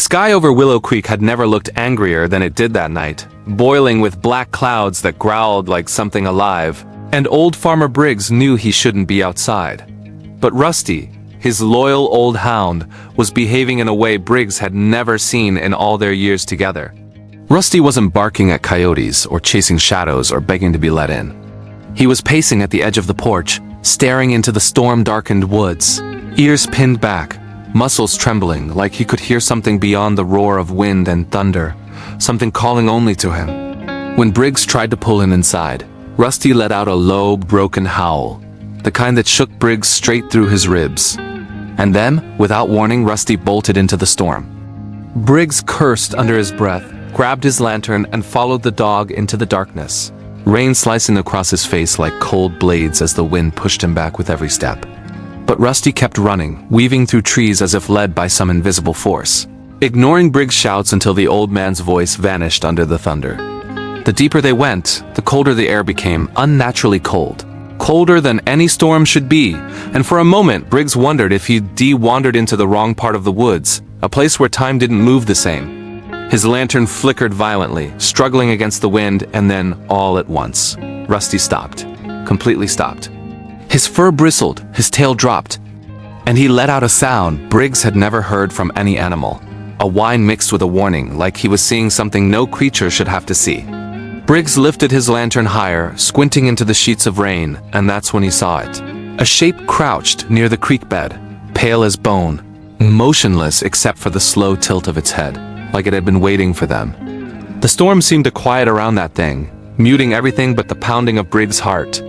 sky over Willow Creek had never looked angrier than it did that night, boiling with black clouds that growled like something alive, and old Farmer Briggs knew he shouldn't be outside. But Rusty, his loyal old hound, was behaving in a way Briggs had never seen in all their years together. Rusty wasn't barking at coyotes or chasing shadows or begging to be let in. He was pacing at the edge of the porch, staring into the storm-darkened woods, ears pinned back, muscles trembling like he could hear something beyond the roar of wind and thunder, something calling only to him. When Briggs tried to pull him inside, Rusty let out a low, broken howl, the kind that shook Briggs straight through his ribs. And then, without warning, Rusty bolted into the storm. Briggs cursed under his breath, grabbed his lantern, and followed the dog into the darkness, rain slicing across his face like cold blades as the wind pushed him back with every step. But Rusty kept running, weaving through trees as if led by some invisible force, ignoring Briggs' shouts until the old man's voice vanished under the thunder. The deeper they went, the colder the air became, unnaturally cold. Colder than any storm should be, and for a moment Briggs wondered if he'd wandered into the wrong part of the woods, a place where time didn't move the same. His lantern flickered violently, struggling against the wind, and then, all at once, Rusty stopped. Completely stopped. His fur bristled, his tail dropped, and he let out a sound Briggs had never heard from any animal. A whine mixed with a warning, like he was seeing something no creature should have to see. Briggs lifted his lantern higher, squinting into the sheets of rain, and that's when he saw it. A shape crouched near the creek bed, pale as bone, motionless except for the slow tilt of its head, like it had been waiting for them. The storm seemed to quiet around that thing, muting everything but the pounding of Briggs' heart.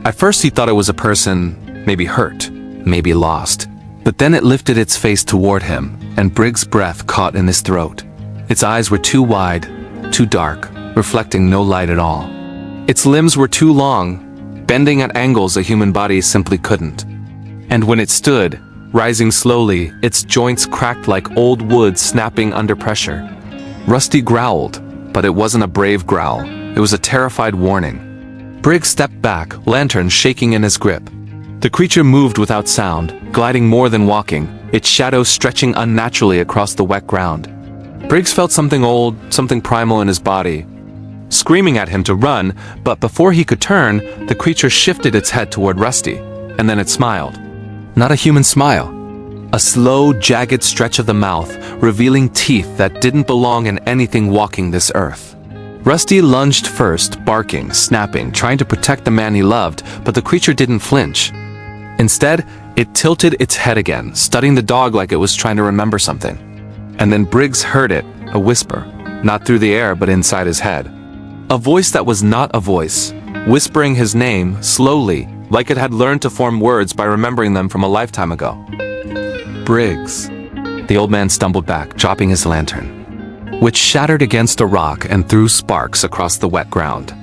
At first he thought it was a person, maybe hurt, maybe lost. But then it lifted its face toward him, and Briggs' breath caught in his throat. Its eyes were too wide, too dark, reflecting no light at all. Its limbs were too long, bending at angles a human body simply couldn't. And when it stood, rising slowly, its joints cracked like old wood snapping under pressure. Rusty growled, but it wasn't a brave growl. It was a terrified warning. Briggs stepped back, lantern shaking in his grip. The creature moved without sound, gliding more than walking, its shadow stretching unnaturally across the wet ground. Briggs felt something old, something primal in his body, screaming at him to run, but before he could turn, the creature shifted its head toward Rusty, and then it smiled. Not a human smile. A slow, jagged stretch of the mouth, revealing teeth that didn't belong in anything walking this earth. Rusty lunged first, barking, snapping, trying to protect the man he loved, but the creature didn't flinch. Instead, it tilted its head again, studying the dog like it was trying to remember something. And then Briggs heard it, a whisper, not through the air but inside his head. A voice that was not a voice, whispering his name, slowly, like it had learned to form words by remembering them from a lifetime ago. Briggs. The old man stumbled back, dropping his lantern, which shattered against a rock and threw sparks across the wet ground.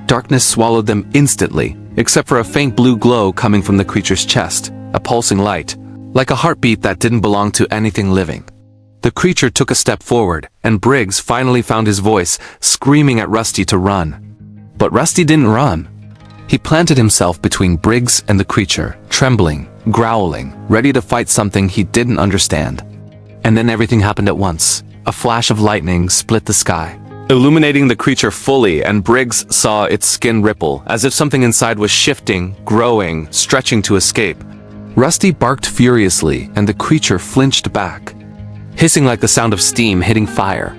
Darkness swallowed them instantly, except for a faint blue glow coming from the creature's chest, a pulsing light, like a heartbeat that didn't belong to anything living. The creature took a step forward, and Briggs finally found his voice, screaming at Rusty to run. But Rusty didn't run. He planted himself between Briggs and the creature, trembling, growling, ready to fight something he didn't understand. And then everything happened at once. A flash of lightning split the sky, illuminating the creature fully, and Briggs saw its skin ripple, as if something inside was shifting, growing, stretching to escape. Rusty barked furiously, and the creature flinched back, hissing like the sound of steam hitting fire.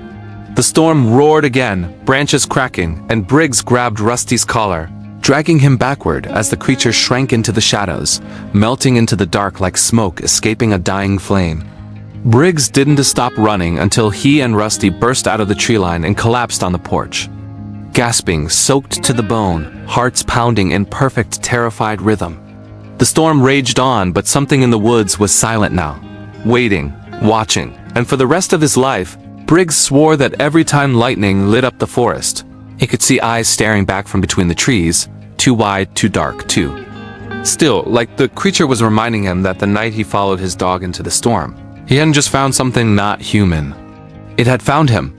The storm roared again, branches cracking, and Briggs grabbed Rusty's collar, dragging him backward as the creature shrank into the shadows, melting into the dark like smoke escaping a dying flame. Briggs didn't stop running until he and Rusty burst out of the tree line and collapsed on the porch. Gasping, soaked to the bone, hearts pounding in perfect, terrified rhythm. The storm raged on, but something in the woods was silent now, waiting, watching, and for the rest of his life, Briggs swore that every time lightning lit up the forest, he could see eyes staring back from between the trees, too wide, too dark, too. Still, like the creature was reminding him that the night he followed his dog into the storm, he hadn't just found something not human. It had found him,